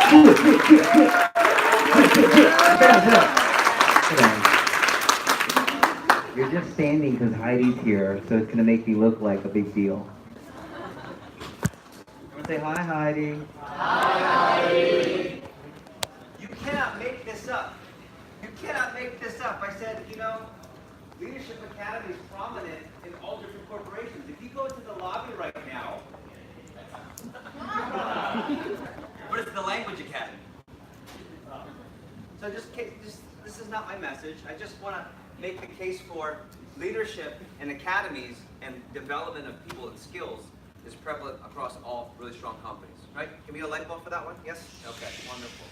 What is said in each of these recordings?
You're just standing because Heidi's here, so it's gonna make me look like a big deal. I'm gonna say hi, Heidi. You cannot make this up. You cannot make this up. I said, Leadership Academy is prominent in all different corporations. If you go to the lobby right now, what is the Language Academy? So this is not my message. I just want to make the case for leadership in academies and development of people and skills is prevalent across all really strong companies, right? Give me a light bulb for that one? Yes? Okay, wonderful.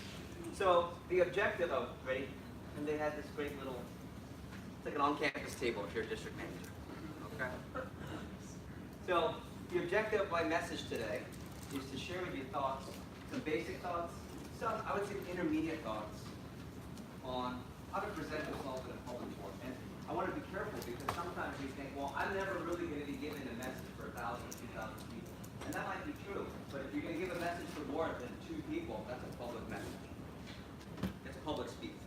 So the objective of, ready? And they had this great little, it's like an on-campus table if you're a district manager, okay? So the objective of my message today is to share with you thoughts, some basic thoughts, some, I would say, intermediate thoughts on how to present yourself in a public forum. And I want to be careful because sometimes we think, well, I'm never really going to be giving a message for 1,000 or 2,000 people. And that might be true, but if you're going to give a message for more than 2 people, that's a public message. It's public speaking.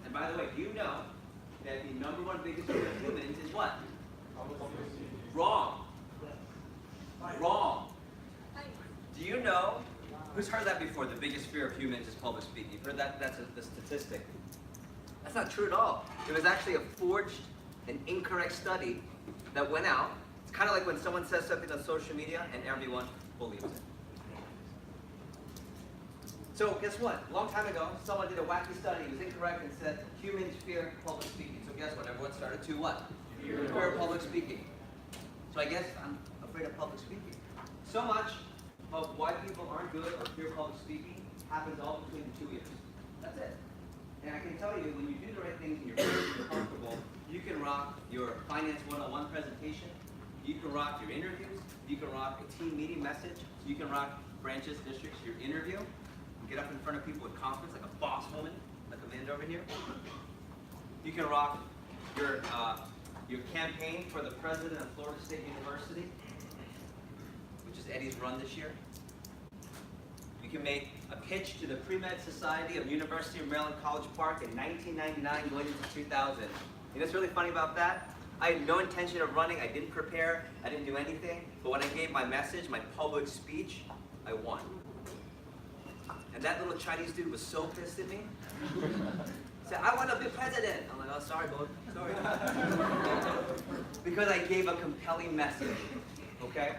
And by the way, do you know that the #1 biggest fear of humans is what? Wrong. Wrong. Do you know, who's heard that before, the biggest fear of humans is public speaking? You've heard that? That's the statistic. That's not true at all. It was actually a forged and incorrect study that went out. It's kind of like when someone says something on social media and everyone believes it. So guess what? A long time ago, someone did a wacky study. It was incorrect and said humans fear public speaking. So guess what? Everyone started to what? Fear public speaking. So I guess I'm afraid of public speaking. So much of why people aren't good or fear public speaking happens all between the 2 ears. That's it. And I can tell you, when you do the right things and you're comfortable, you can rock your Finance 101 presentation, you can rock your interviews, you can rock a team meeting message, you can rock branches, districts, your interview, and get up in front of people with confidence like a boss woman, like Amanda over here. You can rock your campaign for the president of Florida State University, which is Eddie's run this year. You can make a pitch to the Pre-Med Society of University of Maryland College Park in 1999 going into 2000. You know what's really funny about that? I had no intention of running. I didn't prepare. I didn't do anything. But when I gave my message, my public speech, I won. And that little Chinese dude was so pissed at me. He said, I want to be president. I'm like, oh, sorry, bud. Sorry. Because I gave a compelling message. Okay?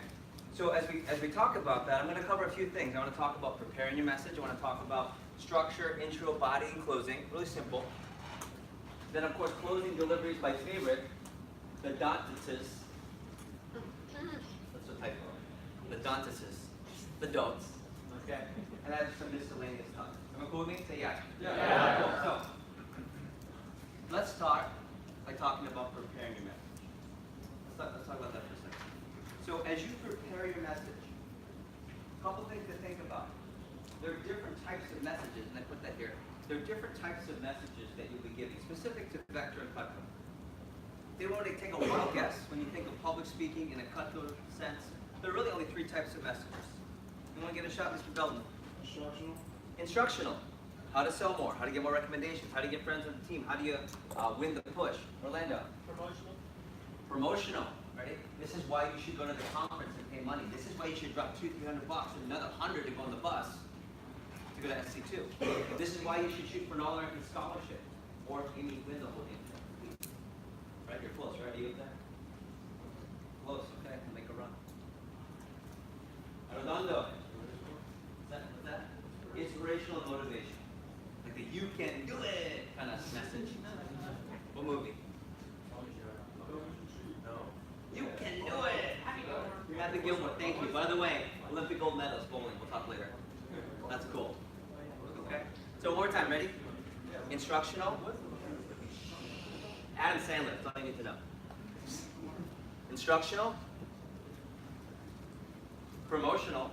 So as we talk about that, I'm going to cover a few things. I want to talk about preparing your message. I want to talk about structure, intro, body, and closing. Really simple. Then, of course, closing delivery is my favorite. The don'ts. That's a typo. The don'ts. The don'ts. Okay? And that's some miscellaneous stuff. Am I cool with me? Say yeah. Yeah. Cool. So, let's start by talking about preparing your message. Let's talk about that for a second. So as you prepare your message, a couple things to think about. There are different types of messages, and I put that here. There are different types of messages that you'll be giving, specific to Vector and Cutco. They want to take a wild guess when you think of public speaking in a Cutco sense. There are really only 3 types of messages. You want to give it a shot, Mr. Belden? Instructional. Instructional. How to sell more, how to get more recommendations, how to get friends on the team, how do you win the push? Orlando? Promotional. Promotional. Right? This is why you should go to the conference and pay money. This is why you should drop $200-300 and another $100 to go on the bus to go to SC2. This is why you should shoot for an all-American scholarship or maybe win the whole thing. Right? You're close, right? Are you with that? Close. Okay. I'll make a run. Arredondo. What's that? Inspirational motivation. Like the "you can do it" kind of message. What movie? You can do it! Happy Gilmore, thank you. By the way, Olympic gold medalist bowling. We'll talk later. That's cool. Okay? So one more time, ready? Instructional. Adam Sandler, that's all you need to know. Instructional, promotional,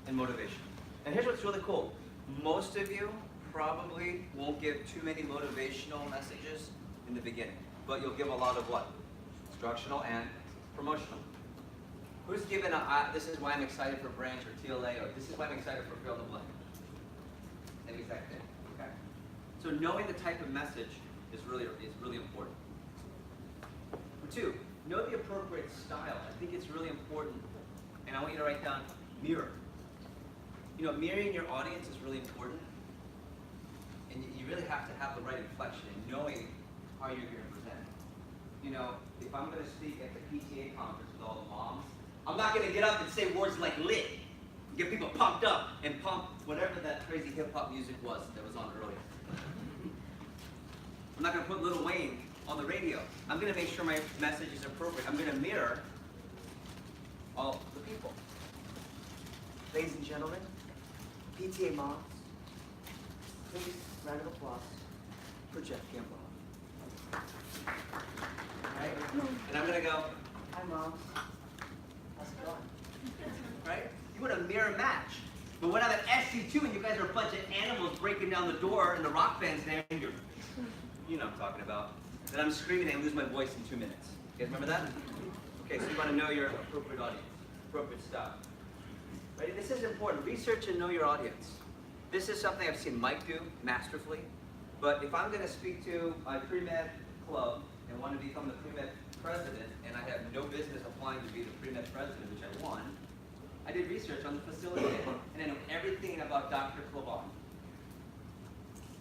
and motivation. And here's what's really cool. Most of you probably won't give too many motivational messages in the beginning, but you'll give a lot of what? Instructional and promotional. Who's given this is why I'm excited for branch or TLA, or this is why I'm excited for fill in the blank? Same exact thing. Okay. So knowing the type of message is really important. Number two, know the appropriate style. I think it's really important, and I want you to write down mirror. You know, mirroring your audience is really important, and you really have to have the right inflection and knowing how you're going to present. You know, if I'm going to speak at the PTA conference with all the moms, I'm not going to get up and say words like lit, get people pumped up and pump whatever that crazy hip-hop music was that was on earlier. I'm not going to put Lil Wayne on the radio. I'm going to make sure my message is appropriate. I'm going to mirror all the people. Ladies and gentlemen, PTA moms, please, round of applause for Jeff Gamboa. Right? And I'm going to go, hi moms, how's it going? Right? You want a mirror match. But when I'm at SC2 and you guys are a bunch of animals breaking down the door and the rock band's there and you know what I'm talking about. Then I'm screaming and I lose my voice in 2 minutes. You guys remember that? Okay, so you want to know your appropriate audience, appropriate style. Right? This is important. Research and know your audience. This is something I've seen Mike do masterfully. But if I'm going to speak to my pre-med club and want to become the pre-med president, and I have no business applying to be the pre-med president, which I won, I did research on the facility, and I know everything about Dr. Clavan.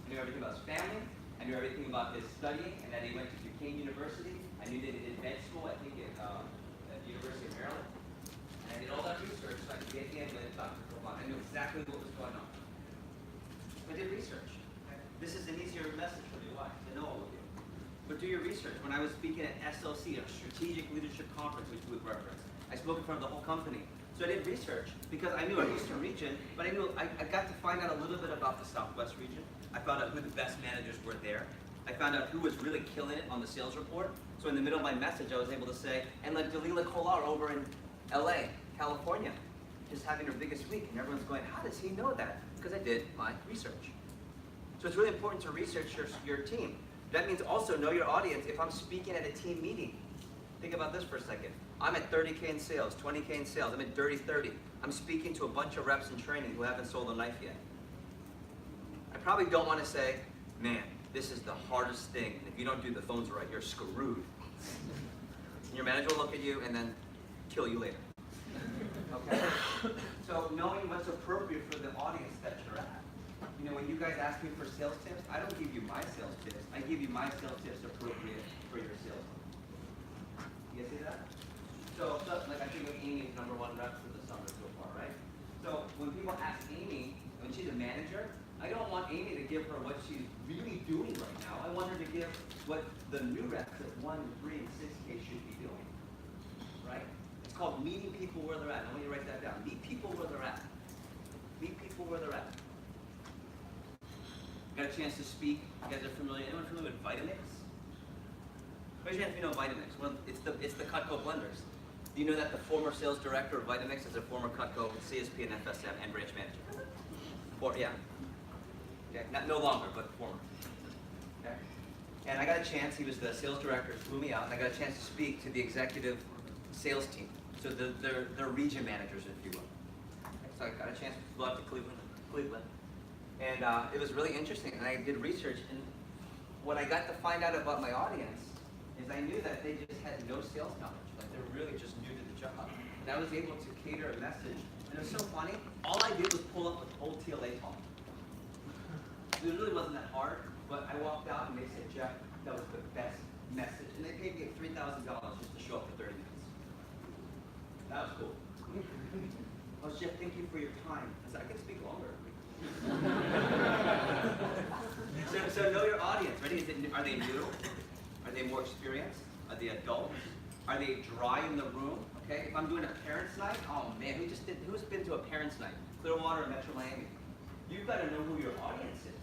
I knew everything about his family. I knew everything about his studying, and that he went to Duquesne University. I knew that he did med school, I think, at the University of Maryland. And I did all that research so I could get in with Dr. Clavan. I knew exactly what was going on. I did research. This is an easier message for me. Why? I know all of you. But do your research. When I was speaking at SLC, a Strategic Leadership Conference, which we referenced, I spoke in front of the whole company. So I did research because I knew our Eastern region, but I knew I got to find out a little bit about the Southwest region. I found out who the best managers were there. I found out who was really killing it on the sales report. So in the middle of my message, I was able to say, and like Dalila Kolar over in LA, California, just having her biggest week, and everyone's going, how does he know that? Because I did my research. So it's really important to research your team. That means also know your audience. If I'm speaking at a team meeting, think about this for a second. I'm at 30K in sales, 20K in sales. I'm at Dirty 30. I'm speaking to a bunch of reps in training who haven't sold a knife yet. I probably don't want to say, man, this is the hardest thing. And if you don't do the phones right, you're screwed. And your manager will look at you and then kill you later. Okay? So knowing what's appropriate for the audience that you're at. You know, when you guys ask me for sales tips, I don't give you my sales tips. I give you my sales tips appropriate for your sales team. You guys see that? So like I think Amy is #1 rep for the summer so far, right? So when people ask Amy, when she's a manager, I don't want Amy to give her what she's really doing right now. I want her to give what the new reps at 1, 3, and 6K should be doing, right? It's called meeting people where they're at. I want you to write that down. Meet people where they're at. Meet people where they're at. Got a chance to speak. You guys are familiar? Anyone familiar with Vitamix? Raise your hand if you know Vitamix. Well, it's the Cutco blenders. Do you know that the former sales director of Vitamix is a former Cutco CSP and FSM and branch manager? Yeah. Okay. Not no longer, but former. Okay. And I got a chance. He was the sales director. Flew me out, and I got a chance to speak to the executive sales team. So they're region managers, if you will. So I got a chance to fly out to Cleveland. And it was really interesting, and I did research, and what I got to find out about my audience is I knew that they just had no sales knowledge, like they're really just new to the job. And I was able to cater a message, and it was so funny, all I did was pull up with old TLA talk. It really wasn't that hard, but I walked out and they said, Jeff, that was the best message. And they paid me $3,000 just to show up for 30 minutes. That was cool. I was Jeff, thank you for your time. I said, I can speak longer. So know your audience. Ready? Are they new? Are they more experienced? Are they adults? Are they dry in the room? Okay. If I'm doing a parents' night, oh man, who's been to a parents' night? Clearwater or Metro Miami? You've got to know who your audience is.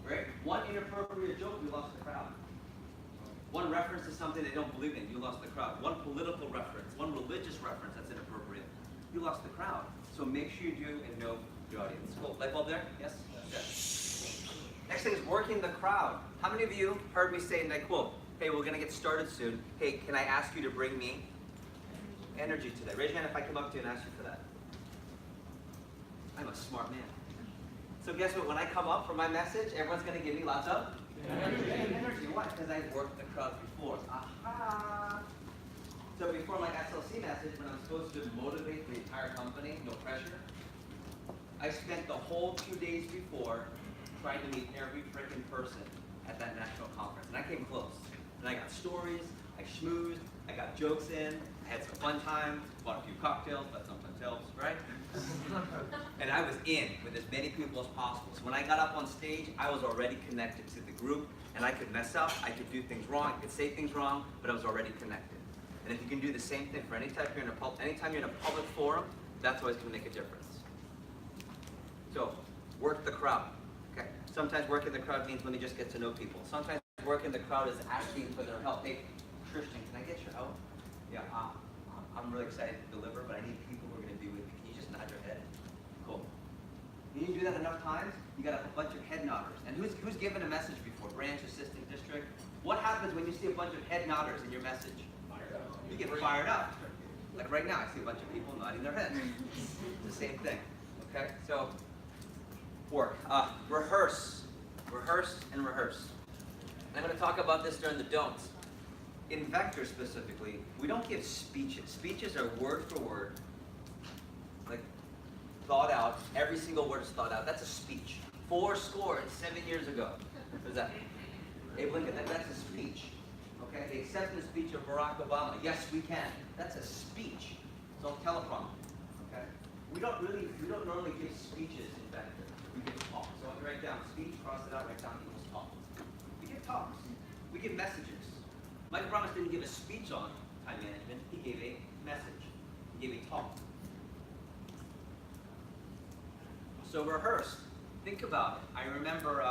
Right? One inappropriate joke, you lost the crowd. One reference to something they don't believe in, you lost the crowd. One political reference, one religious reference that's inappropriate, you lost the crowd. So make sure you do and know your audience. Cool. Light bulb there? Yes? Yes. Next thing is working the crowd. How many of you heard me say, and I quote, hey, we're going to get started soon. Hey, can I ask you to bring me? energy today? Raise your hand if I come up to you and ask you for that. I'm a smart man. So guess what? When I come up for my message, everyone's going to give me lots of energy. Why? Because I've worked the crowd before. Aha! So before my SLC message, when I'm supposed to motivate the entire company, no pressure, I spent the whole 2 days before trying to meet every freaking person at that national conference. And I came close. And I got stories, I schmoozed, I got jokes in, I had some fun time, bought a few cocktails, but sometimes helps, right? And I was in with as many people as possible. So when I got up on stage, I was already connected to the group, and I could mess up, I could do things wrong, I could say things wrong, but I was already connected. And if you can do the same thing for anytime you're in a public forum, that's always going to make a difference. So, work the crowd. Okay. Sometimes working the crowd means let me just get to know people. Sometimes working the crowd is asking for their help. Hey, Christian, can I get your help? Yeah, I'm really excited to deliver, but I need people who are going to be with me. Can you just nod your head? Cool. You do that enough times, you got a bunch of head nodders. And who's given a message before? Branch, assistant, district? What happens when you see a bunch of head nodders in your message? You get fired up. Like right now, I see a bunch of people nodding their heads. It's the same thing. Okay? So, work. Rehearse. Rehearse and rehearse. And I'm going to talk about this during the don'ts. In Vector specifically, we don't give speeches. Speeches are word for word, like thought out. Every single word is thought out. That's a speech. 7 years ago. What does that mean? Abe Lincoln, that's a speech. Okay? The acceptance speech of Barack Obama. Yes, we can. That's a speech. It's all teleprompter. Okay? We don't normally give speeches in Vector. We give talks. So if you write down speech, cross it out, write down equals talk. We give talks. We give messages. Mike Promise didn't give a speech on time management. He gave a message. He gave a talk. So rehearse. Think about it. I remember,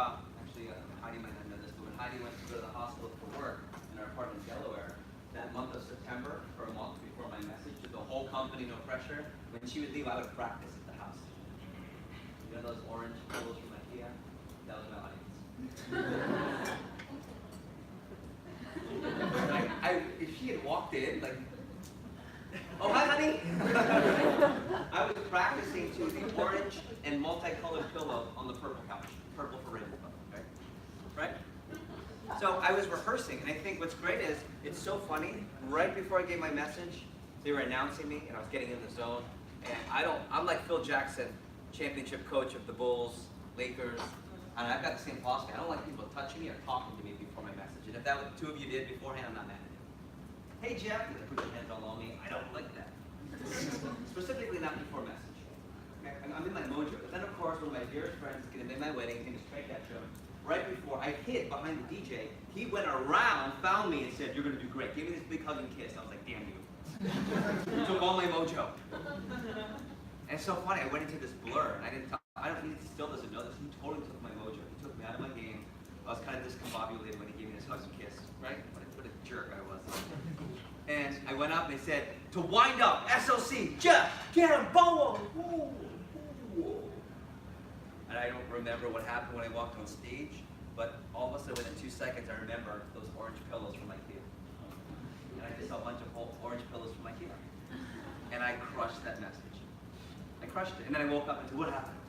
Heidi might not know this, but when Heidi went to go to the hospital for work in our apartment in Delaware, that month of September, for a month before my message to the whole company, no pressure, when she would leave, I would practice at the house. You know those orange pillows from IKEA? That was my audience. If she had walked in, like, oh, hi, honey. I was practicing to the orange and multicolored pillow on the purple couch. Purple for rainbow, right? So I was rehearsing, and I think what's great is, it's so funny, right before I gave my message, they were announcing me, and I was getting in the zone, and I'm like Phil Jackson, championship coach of the Bulls, Lakers, and I've got the same philosophy. I don't like people touching me or talking to me before my message, and if that was two of you did beforehand, I'm not mad at you. Hey Jeff, you put your hands all on me, I don't like that. Specifically not before message. Okay? I'm in my mojo, but then of course, one of my dearest friends is going to make my wedding, he's going to strike that show. Right before I hid behind the DJ, he went around, found me, and said, "You're going to do great. Give me this big hug and kiss." I was like, "Damn you!" Took all my mojo. And it's so funny. I went into this blur, and he still doesn't know this. He totally took my mojo. He took me out of my game. I was kind of discombobulated when he gave me this hug and kiss, right? What a jerk I was. And I went up and they said, "To wind up, SLC, Jeff Gamboa." And I don't remember what happened when I walked on stage, but all of a sudden, within 2 seconds, I remember those orange pillows from IKEA. And I just saw a bunch of orange pillows from IKEA. And I crushed that message. I crushed it. And then I woke up and said, "What happened?"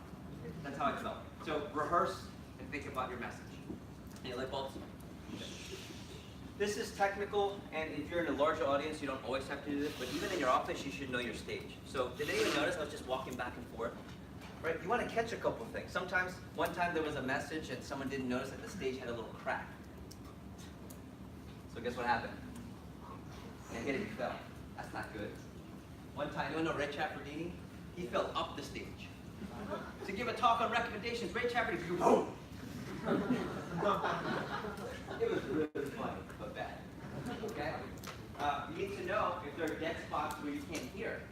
That's how I felt. So rehearse and think about your message. Any light bulbs? This is technical, and if you're in a larger audience, you don't always have to do this, but even in your office, you should know your stage. So did anyone notice I was just walking back and forth? Right? You want to catch a couple of things. Sometimes, one time there was a message and someone didn't notice that the stage had a little crack. So guess what happened? And hit it and fell. That's not good. One time, you know Ray Chaffardini? He fell up the stage. To give a talk on recommendations, Ray Chaffardini, boom! It was really funny, but bad. Okay? You need to know if there are dead spots where you can't hear.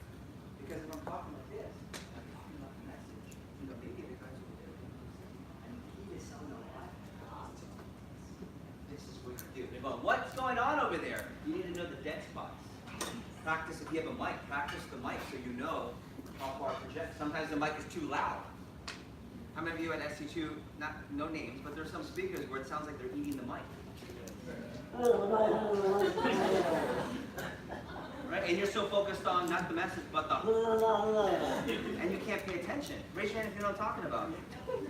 Because if I'm talking like this, I'm talking about the message. You know, maybe the guys will do it. And he is so this is what you do. They're going, "What's going on over there?" You need to know the dead spots. Practice if you have a mic. Practice the mic so you know how far it projects. Sometimes the mic is too loud. How many of you at SC2, no names, but there's some speakers where it sounds like they're eating the mic. Right? And you're so focused on not the message, but the and you can't pay attention. Raise your hand if you know what I'm talking about.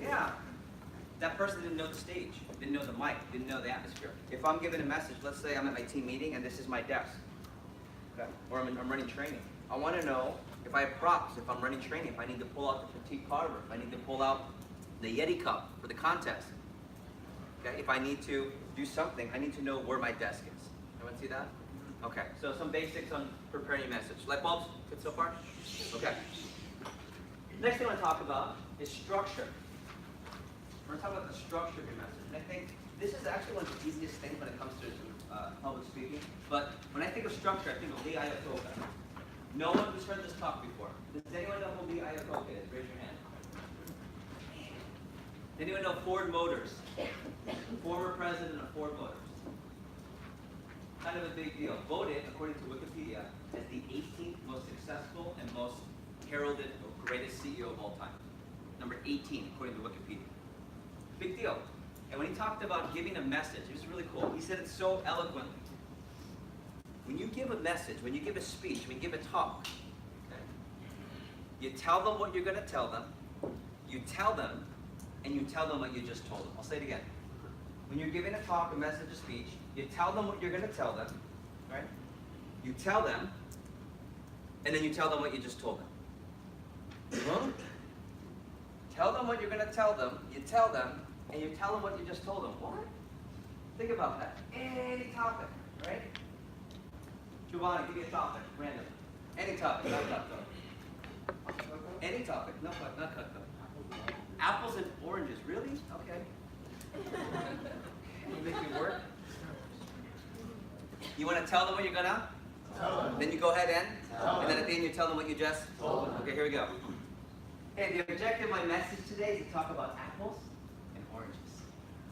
Yeah. That person didn't know the stage, didn't know the mic, didn't know the atmosphere. If I'm giving a message, let's say I'm at my team meeting and this is my desk, okay? Or I'm running training. I want to know if I have props, if I'm running training, if I need to pull out the petite carver, if I need to pull out the Yeti cup for the contest. Okay? If I need to do something, I need to know where my desk is. Everyone see that? Okay, so some basics on preparing your message. Light bulbs? Good so far? Okay. Next thing I want to talk about is structure. We're going to talk about the structure of your message. And I think this is actually one of the easiest things when it comes to public speaking. But when I think of structure, I think of Lee Iacocca. No one who's heard this talk before. Does anyone know who Lee Iacocca is? Raise your hand. Does anyone know Ford Motors? Former president of Ford Motors. Kind of a big deal. Voted, according to Wikipedia, as the 18th most successful and most heralded or greatest CEO of all time. Number 18, according to Wikipedia. Big deal. And when he talked about giving a message, it was really cool. He said it so eloquently. When you give a message, when you give a speech, when you give a talk, okay, you tell them what you're going to tell them, you tell them, and you tell them what you just told them. I'll say it again. When you're giving a talk, a message, a speech, you tell them what you're going to tell them, right? You tell them, and then you tell them what you just told them. Huh? Tell them what you're going to tell them, you tell them, and you tell them what you just told them. What? Think about that. Any topic, right? Giovanni, give me a topic, random. Any topic, not cut though. Any topic, not cut though. Apples and oranges, really? Okay. Can you make me work? You want to tell them what you're gonna? Tell them. Then you go ahead and then at the end you tell them what you just told them. Okay, here we go. Hey, the objective of my message today is to talk about apples and oranges.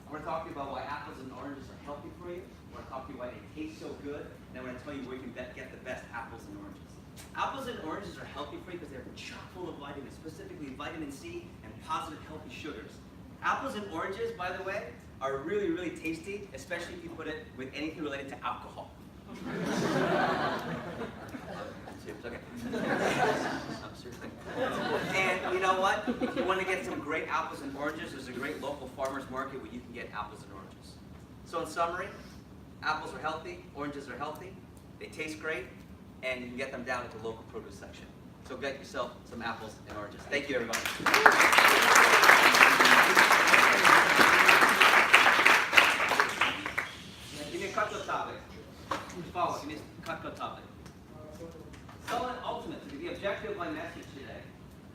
I'm going to talk to you about why apples and oranges are healthy for you. I'm going to talk to you why they taste so good. And I'm going to tell you where you can get the best apples and oranges. Apples and oranges are healthy for you because they're chock full of vitamins, specifically vitamin C and positive healthy sugars. Apples and oranges, by the way, are really, really tasty, especially if you put it with anything related to alcohol. Okay. Seriously. And you know what? If you want to get some great apples and oranges, there's a great local farmers market where you can get apples and oranges. So in summary, apples are healthy, oranges are healthy, they taste great, and you can get them down at the local produce section. So get yourself some apples and oranges. Thank you, everybody. Give me a cut topic. Follow. Give me a cut topic. Selling ultimates. The objective of my message today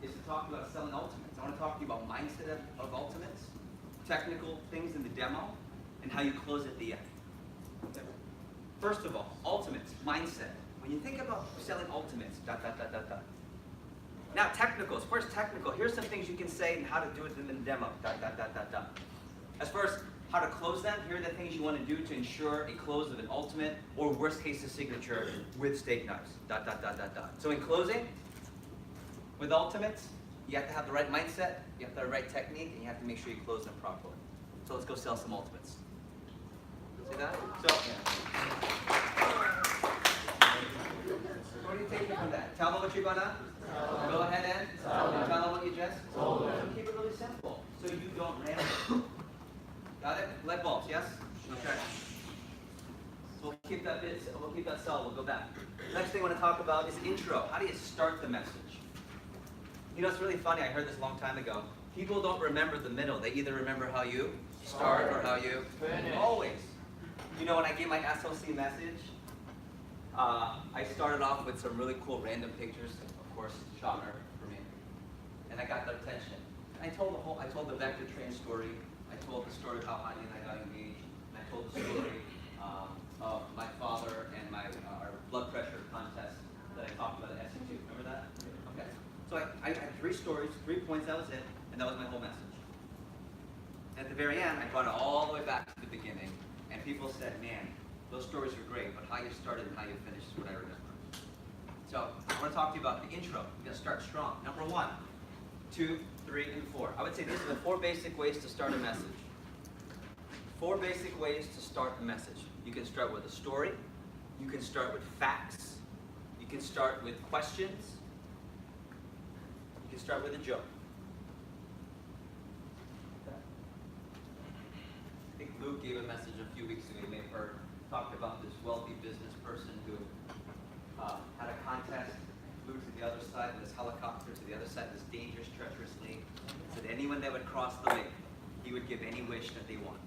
is to talk about selling ultimates. I want to talk to you about mindset of ultimates, technical things in the demo, and how you close at the end. First of all, ultimates, mindset. When you think about selling ultimates, ... Now technicals. First technical. Here's some things you can say and how to do it in the demo. ... As far as how to close them, here are the things you want to do to ensure a close of an ultimate or worst case a signature with steak knives. ... So in closing, with ultimates, you have to have the right mindset, you have to have the right technique, and you have to make sure you close them properly. So let's go sell some ultimates. See that? So, what do you take from that? Tell them what you're gonna. Go ahead and tell them what you just told them. So keep it really simple, so you don't ramble. Got it? Light bulbs, yes? Okay. So we'll keep that bit. We'll keep that cell. We'll go back. Next thing I want to talk about is intro. How do you start the message? You know, it's really funny. I heard this a long time ago. People don't remember the middle. They either remember how you start or how you finish. Always. You know, when I gave my SLC message, I started off with some really cool random pictures. Of course, shocker for me. And I got their attention. And I told the vector train story. I told the story of how Anya and I got engaged. And I told the story of my father and our blood pressure contest that I talked about at SU. Remember that? Okay. So I had 3 stories, 3 points, that was it, and that was my whole message. At the very end, I brought it all the way back to the beginning, and people said, man, those stories are great, but how you started and how you finished is what I remember. So I want to talk to you about the intro. You got to start strong. Number 1, 2, 3, and 4. I would say these are the 4 basic ways to start a message. 4 basic ways to start a message. You can start with a story. You can start with facts. You can start with questions. You can start with a joke. I think Luke gave a message a few weeks ago, you may have heard, talked about this wealthy business person who had a contest, flew to the other side of this helicopter, to the other side of this dangerous, treacherous lake, said anyone that would cross the lake, he would give any wish that they want.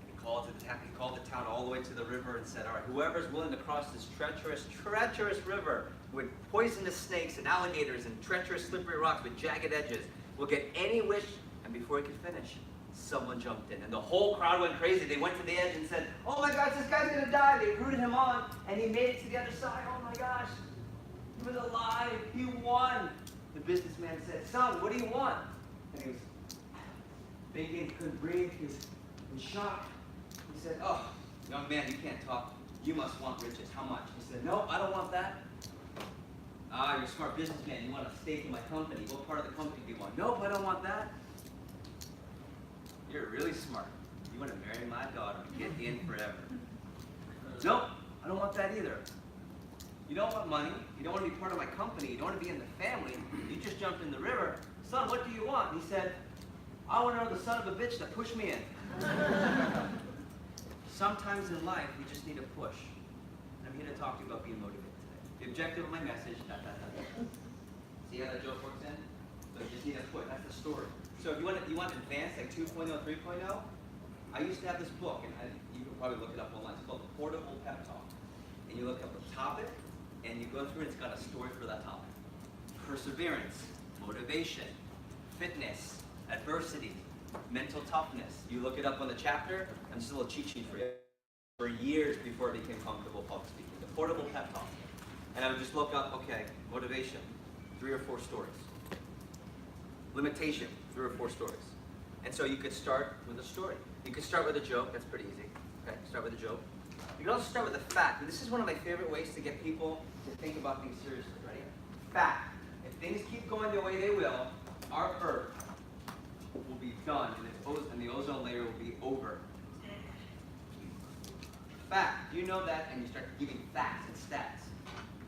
He called the town all the way to the river and said, all right, whoever's willing to cross this treacherous, treacherous river with poisonous snakes and alligators and treacherous slippery rocks with jagged edges will get any wish. And before he could finish, someone jumped in. And the whole crowd went crazy. They went to the edge and said, oh my gosh, this guy's going to die. They rooted him on, and he made it to the other side. Oh my gosh, he was alive. He won. The businessman said, son, what do you want? And he was thinking, couldn't breathe. He was in shock. He said, oh, young man, you can't talk. You must want riches. How much? He said, no, I don't want that. Ah, you're a smart businessman. You want a stake in my company. What part of the company do you want? Nope, I don't want that. You're really smart. You want to marry my daughter and get in forever. Nope, I don't want that either. You don't want money. You don't want to be part of my company. You don't want to be in the family. You just jumped in the river. Son, what do you want? He said, I want to know the son of a bitch that pushed me in. Sometimes in life, we just need a push. And I'm here to talk to you about being motivated today. The objective of my message, See how that joke works in? So you just need a push. That's the story. So if you want advanced, like 2.0, 3.0, I used to have this book, and you can probably look it up online. It's called The Portable Pep Talk. And you look up the topic, and you go through, and it's got a story for that topic. Perseverance, motivation, fitness, adversity, mental toughness. You look it up on the chapter, and there's a little cheat sheet for you. For years before I became comfortable public speaking. The Portable Pep Talk. And I would just look up, okay, motivation, 3 or 4 stories. Limitation, 3 or 4 stories. And so you could start with a story. You could start with a joke, that's pretty easy. Okay, start with a joke. You can also start with a fact. And this is one of my favorite ways to get people to think about things seriously. Ready? Fact. If things keep going the way they will, our Earth will be done, and the ozone layer will be over. Fact. Do you know that? And you start giving facts and stats.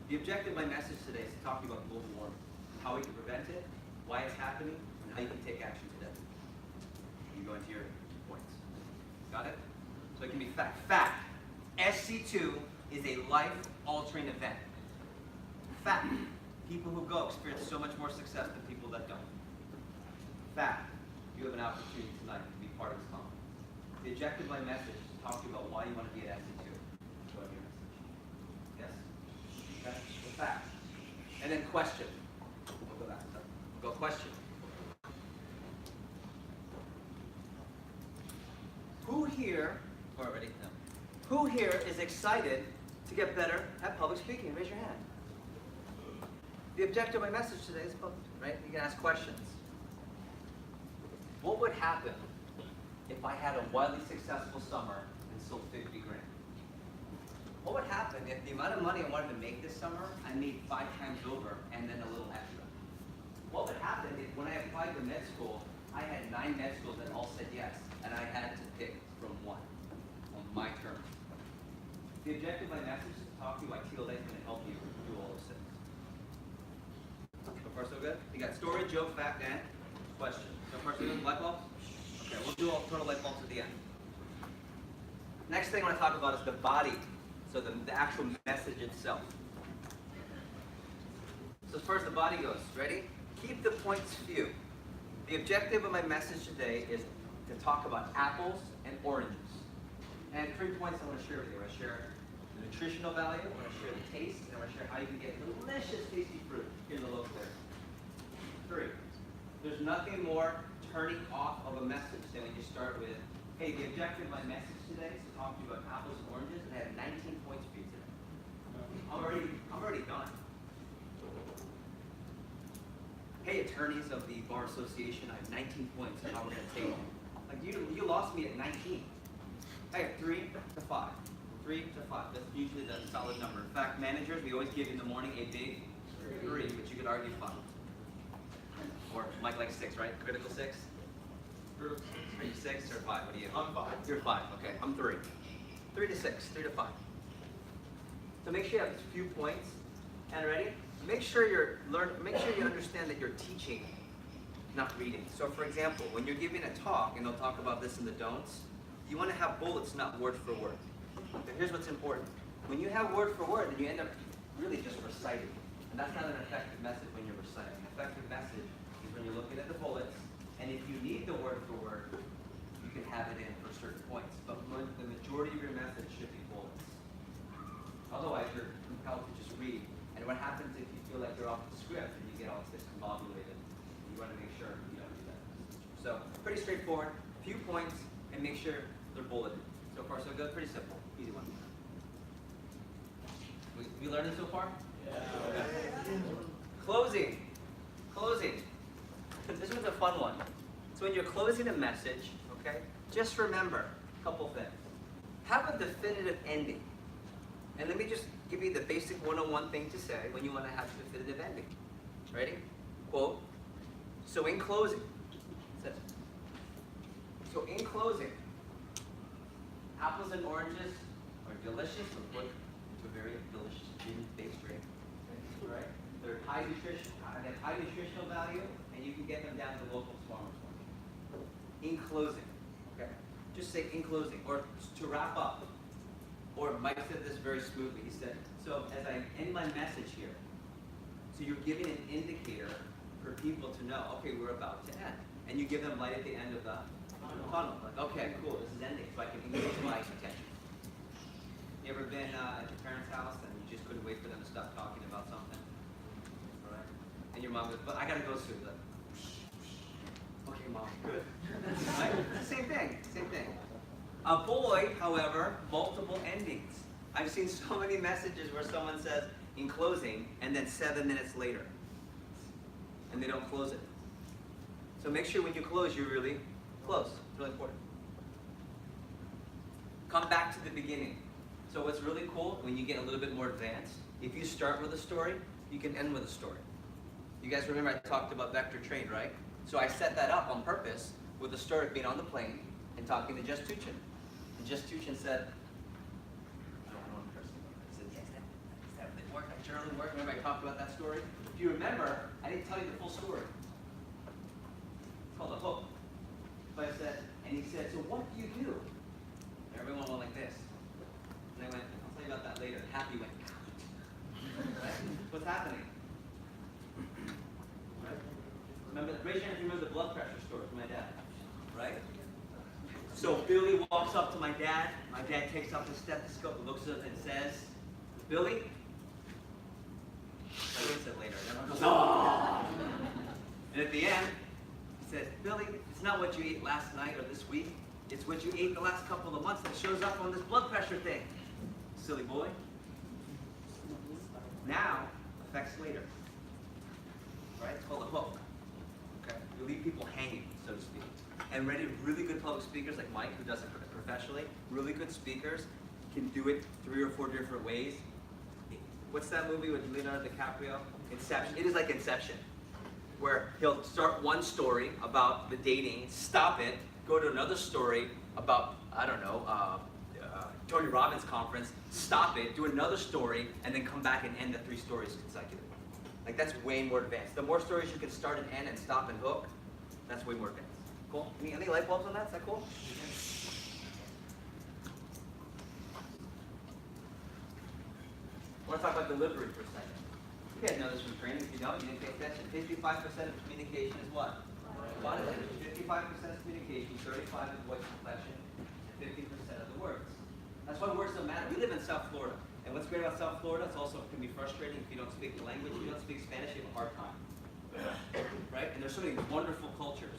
The objective of my message today is to talk to you about global warming, how we can prevent it, why it's happening, and how you can take action today. You go into your points. Got it? So it can be fact. Fact. SC2 is a life-altering event. Fact. People who go experience so much more success than people that don't. Fact. You have an opportunity tonight to be part of this conference. The objective of my message is to talk to you about why you want to be at SC2. Go ahead, your message. Yes? Okay? The fact. And then question. We'll go back. We'll go question. Who here, or ready? No. Who here is excited to get better at public speaking? Raise your hand. The objective of my message today is public, right? You can ask questions. What would happen if I had a wildly successful summer and sold 50 grand? What would happen if the amount of money I wanted to make this summer, I made 5 times over and then a little extra? What would happen if when I applied to med school, I had 9 med schools that all said yes, and I had to pick from one on my terms? The objective of my message is to talk to you why TLA is going to help you do all those things. So far, so good? You got story, joke, fact, and question. So far, so good? Light bulbs? Okay, we'll do all total light bulbs at the end. Next thing I want to talk about is the body. So the actual message itself. So as far as the body goes, ready? Keep the points few. The objective of my message today is to talk about apples and oranges. And 3 points I want to share with you. I want to share the nutritional value, I want to share the taste, and I want to share how you can get delicious, tasty fruit in the local area. 3. There's nothing more turning off of a message than when you start with, hey, the objective of my message today is to talk to you about apples and oranges, and I have 19 points for you today. I'm already done. Hey, attorneys of the Bar Association, I have 19 points on how we're going to take them. Like, you lost me at 19. I have 3 to 5. 3 to 5. That's usually the solid number. In fact, managers, we always give in the morning a big 3, but you could argue 5. Or Mike likes 6, right? Critical 6? Are you 6 or 5? What are you? I'm 5. You're 5. Okay, I'm 3. 3 to 6. 3 to 5. So make sure you have a few points. And ready? Make sure you understand that you're teaching, not reading. So for example, when you're giving a talk, and they'll talk about this in the don'ts, you want to have bullets, not word for word. But here's what's important. When you have word for word, then you end up really just reciting. And that's not an effective message when you're reciting. An effective message is when you're looking at the bullets, and if you need the word for word, you can have it in for certain points. But the majority of your message should be bullets. Otherwise, you're compelled to just read. And what happens if you feel like you're off the script and you get all discombobulated? You want to make sure you don't do that. So pretty straightforward. Few points, and make sure they're bulleted. So far, so good. Pretty simple. Easy one. We learning so far? Yeah. Okay. Closing. Closing. This one's a fun one. So when you're closing a message, okay, just remember a couple things. Have a definitive ending. And let me just give you the basic 101 thing to say when you want to have a definitive ending. Ready? Quote. So in closing, it says, so in closing, apples and oranges are delicious and put into a very delicious gin-based drink. Right? They're high nutritional value, and you can get them down to the local farmers market. In closing, okay? Just say in closing, or to wrap up. Or Mike said this very smoothly. He said, so as I end my message here, so you're giving an indicator for people to know, okay, we're about to end. And you give them light at the end of the tunnel. Like, okay, cool, this is ending, so I can engage my attention. You ever been at your parents' house and you just couldn't wait for them to stop talking about something? All right? And your mom goes, but I gotta go soon. Like, okay, mom, good. Right? Same thing, same thing. Avoid, however, multiple endings. I've seen so many messages where someone says, in closing, and then 7 minutes later. And they don't close it. So make sure when you close, you're really close. It's really important. Come back to the beginning. So what's really cool, when you get a little bit more advanced, if you start with a story, you can end with a story. You guys remember I talked about vector trade, right? So I set that up on purpose with the story being on the plane and talking to Just Tuchin. And Just Tuchin said, I don't know in person. He said, yes, that work, that journaling work. Remember I talked about that story? If you remember, I didn't tell you the full story. It's called a hook. But I said, and he said, so what do you do? And everyone went like this. And I went, I'll tell you about that later. Happy went, right? What's happening? Right? Remember, raise your hand if you remember the blood pressure story from my dad. Right? So Billy walks up to my dad. My dad takes off his stethoscope and looks at it and says, Billy? I said later. And everyone goes, oh! And at the end, he says, Billy, it's not what you ate last night or this week. It's what you ate the last couple of months that shows up on this blood pressure thing. Silly boy. Now, affects later. Right? It's called a hook. Okay? You leave people hanging, so to speak. And really good public speakers like Mike, who does it professionally, really good speakers can do it 3 or 4 different ways. What's that movie with Leonardo DiCaprio? Inception. It is like Inception, where he'll start one story about the dating, stop it, go to another story about, I don't know, Tony Robbins conference, stop it, do another story, and then come back and end the 3 stories consecutively. Like, that's way more advanced. The more stories you can start and end and stop and hook, that's way more advanced. Cool? Any light bulbs on that? Is that cool? I want to talk about delivery for a second. You guys know this from training. If you don't, you didn't pay attention. 55% of communication is what? Body language. 55% is communication, 35% is voice inflection, and 50% of the words. That's why words don't matter. We live in South Florida. And what's great about South Florida, it's also can be frustrating if you don't speak the language, if you don't speak Spanish, you have a hard time. Right? And there's so many wonderful cultures.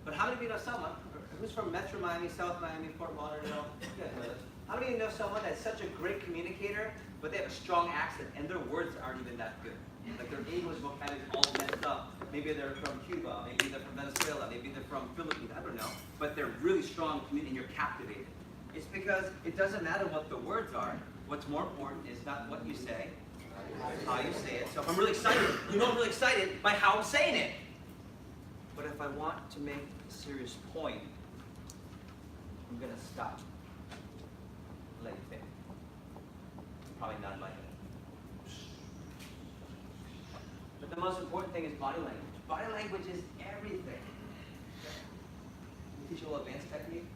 But how many of you know someone who's from Metro Miami, South Miami, Fort Lauderdale? You guys know this. How many of you know someone that's such a great communicator, but they have a strong accent and their words aren't even that good? Like their English vocabulary is all messed up. Maybe they're from Cuba, maybe they're from Venezuela, maybe they're from Philippines, I don't know. But they're really strong and you're captivated. It's because it doesn't matter what the words are. What's more important is not what you say, it's how you say it. So if I'm really excited, you know I'm really excited by how I'm saying it. But if I want to make a serious point, I'm going to stop. Let it think. Probably not like it. the most important thing is body language. Body language is everything. We teach you a little advanced technique.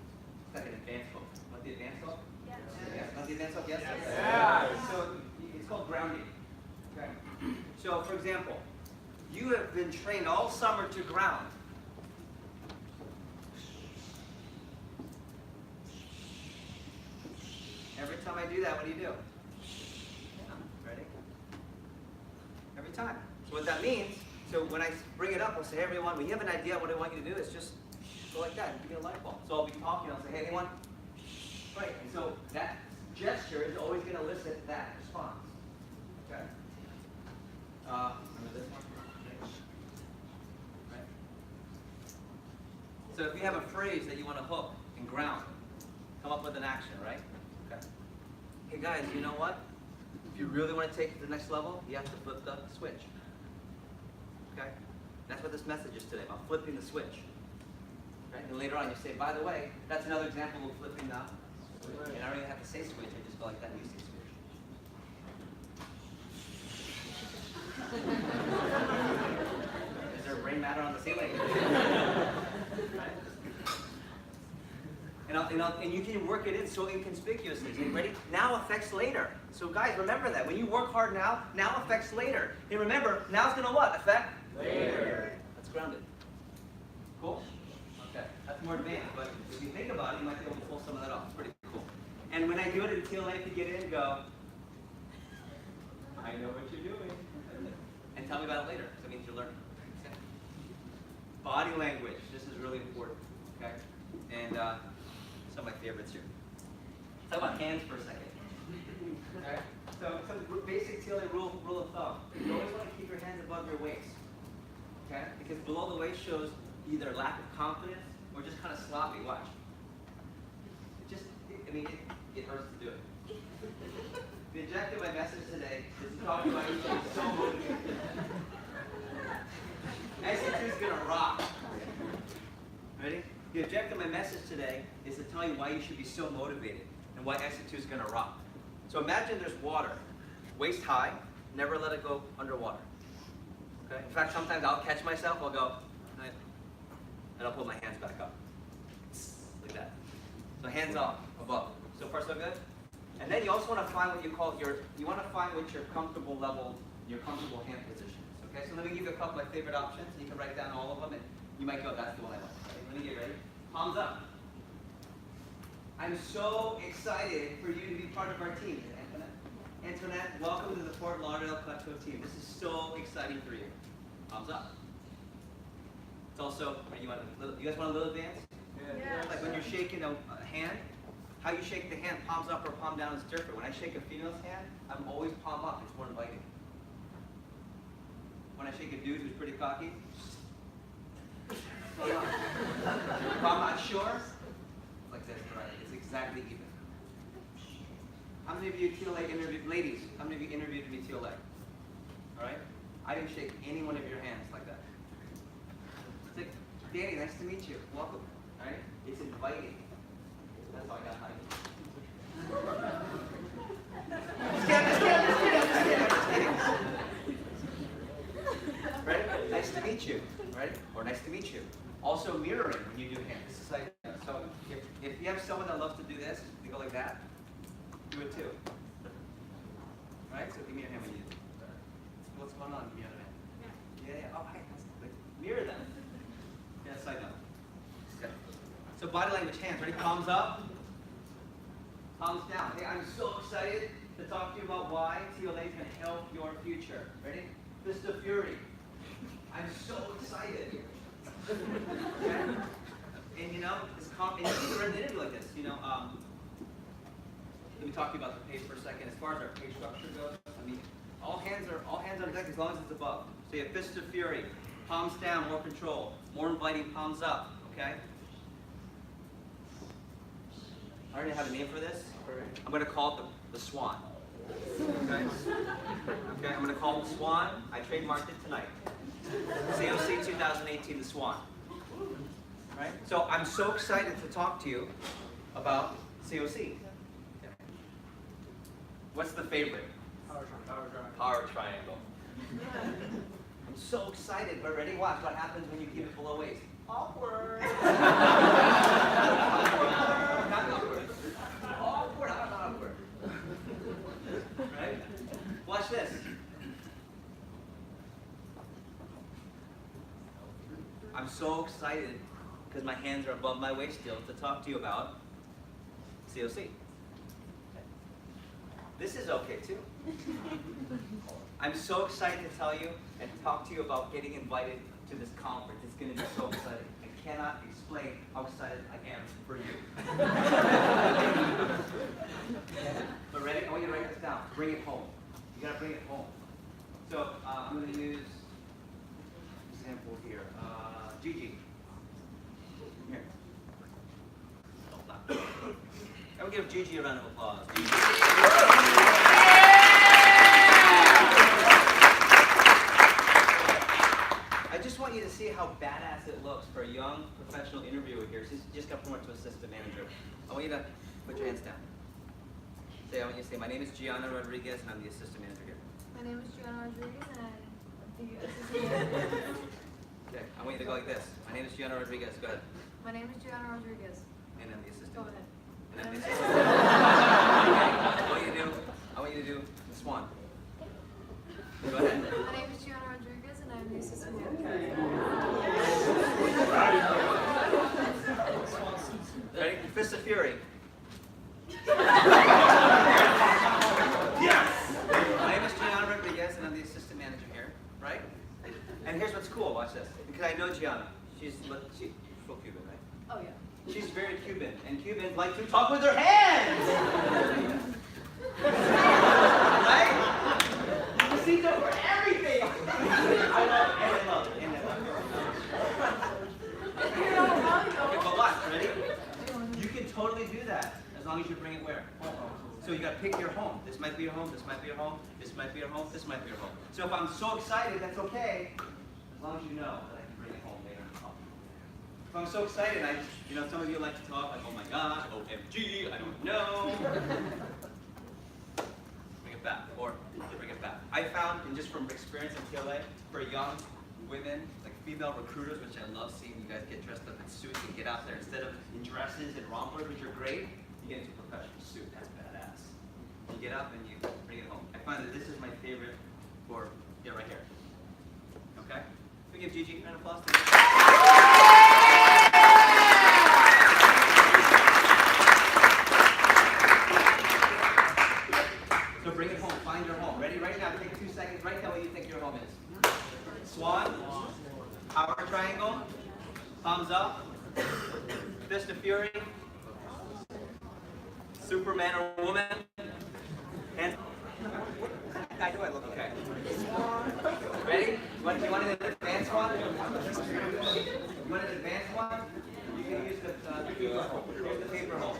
It's like an advanced hook. Want the advanced hook? Yes. Yes. Want the advanced hook? Yes. Yes. Yeah. So it's called grounding. Okay. So for example, you have been trained all summer to ground. Every time I do that, what do you do? Ready? Every time. So what that means, so when I bring it up, I'll say, hey everyone, when you have an idea what I want you to do, is just go like that and give me a light bulb. So I'll be talking, I'll say, hey anyone? Right, and so that gesture is always going to elicit that response. Okay? Remember this one? Right. So if you have a phrase that you want to hook and ground, come up with an action, right? Okay. Hey guys, you know what? If you really want to take it to the next level, you have to flip the switch. Okay? That's what this message is today, about flipping the switch. Right? And later on you say, by the way, that's another example of flipping the switch. And I don't even have to say switch, I just go like that and you say switch. Is there brain matter on the ceiling? Right? And you can work it in so inconspicuously. So ready? Now affects later. So guys, remember that. When you work hard now affects later. And remember, now's going to what? Affect? Later. That's grounded. Cool? Okay. That's more advanced. But if you think about it, you might be able to pull some of that off. It's pretty cool. And when I do it in TLA, if you get in, go, I know what you're doing. And tell me about it later. Because it means you're learning. Okay. Body language. This is really important. Okay? And some of my favorites here. Let's talk about hands for a second. Okay? So basic TLA rule of thumb. You always want to keep your hands above your waist. Okay? Because below the waist shows either lack of confidence or just kind of sloppy. Watch. It hurts to do it. The objective of my message today is to talk about you being so motivated. SC2 is going to rock. Ready? The objective of my message today is to tell you why you should be so motivated and why SC2 is going to rock. So imagine there's water, waist high, never let it go underwater. Okay? In fact, sometimes I'll catch myself, I'll go, and I'll put my hands back up. Like that. So hands up, above. So far so good? And then you also want to find what you call you want to find what your comfortable level, your comfortable hand position is. Okay? So let me give you a couple of my favorite options. You can write down all of them and you might go, that's the one I want. Let me get ready. Palms up. I'm so excited for you to be part of our team. Antoinette, welcome to the Fort Lauderdale Plateau team. This is so exciting for you. Palms up. It's also, you guys want a little dance? Yeah. Like when you're shaking a hand, how you shake the hand, palms up or palm down is different. When I shake a female's hand, I'm always palm up. It's more inviting. When I shake a dude who's pretty cocky, if I'm not sure, like this, right? It's exactly even. How many of you TLA interviewed, ladies, how many of you interviewed me TLA? All right? I didn't shake any one of your hands like that. It's like, Danny, nice to meet you. Welcome. All right? It's inviting. That's all I got, honey. Just kidding. Right? Nice to meet you. Right? Or nice to meet you. Also mirroring when you do hands. This is like, so if you have someone that loves to do this, you go like that, do it too. Right? So give me your hand when you do it. What's going on? Give me your other hand. Yeah. Oh, hi. Mirror them. Yeah, side note. Okay. So body language, hands. Ready? Palms up. Palms down. Hey, I'm so excited to talk to you about why TLA is going to help your future. Ready? Fist of Fury. I'm so excited. Okay? And you know, and you can run an interview like this. You know, let me talk to you about the page for a second. As far as our page structure goes, I mean, all hands on deck as long as it's above. So you have fist of fury, palms down, more control, more inviting, palms up. Okay. I already have a name for this. I'm going to call it the Swan. Okay. Okay. I'm going to call it the Swan. I trademarked it tonight. COC 2018, the Swan. Right? So I'm so excited to talk to you about COC. Okay. What's the favorite? Power triangle. Power triangle. I'm so excited, but ready? Watch what happens when you keep it below waist. Awkward. Not awkward. Awkward. How about not awkward? Right? Watch this. I'm so excited because my hands are above my waist still to talk to you about COC. This is okay too. I'm so excited to tell you and talk to you about getting invited to this conference. It's going to be so exciting. I cannot explain how excited I am for you. But ready? I want you to write this down. Bring it home. You got to bring it home. So I'm going to use an example here. Gigi. Here. I will give Gigi a round of applause. Gigi. I just want you to see how badass it looks for a young professional interviewer here. She's just got promoted to assistant manager. I want you to put your hands down. I want you to say, my name is Gianna Rodriguez and I'm the assistant manager here. My name is Gianna Rodriguez and I'm the assistant manager. Okay, I want you to go like this. My name is Gianna Rodriguez. Go ahead. My name is Gianna Rodriguez. And I'm the assistant. Go ahead. And I'm the assistant. Okay, I want you to do the swan. Go ahead. My name is Gianna Rodriguez and I'm the assistant manager. Ready? Fist of Fury. Yes! My name is Gianna Rodriguez and I'm the assistant manager here, right? And here's what's cool, watch this. Because I know Gianna. She's full Cuban, right? Oh yeah. She's very Cuban, and Cubans like to talk with their hands! Right? She's over everything! I love it, and I love it, and I love it. Okay, but watch, ready? You can totally do that, as long as you bring it where? So you gotta pick your home. This might be your home, this might be your home, this might be your home, this might be your home. So if I'm so excited, that's okay, as long as you know that I can bring it home later in the call. If I'm so excited, some of you like to talk like, oh my gosh, OMG, I don't know. Bring it back, or bring it back. I found, and just from experience in TLA, for young women, like female recruiters, which I love seeing you guys get dressed up in suits and get out there instead of in dresses and rompers, which are great, you get into a professional suit. That's badass. You get up and you bring it home. I find that this is my favorite for, right here. Okay? We give Gigi a round of applause. So bring it home. Find your home. Ready? Right now, take 2 seconds. Write down what you think your home is. Swan. Power triangle. Thumbs up. Fist of Fury. Superman or woman. Hands. How do I look? Okay. Ready? You want an advanced one? You want an advanced one? You can use the paper hole. Here's the paper hole.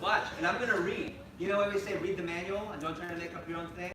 Watch, and I'm going to read. You know when we say read the manual and don't try to make up your own thing?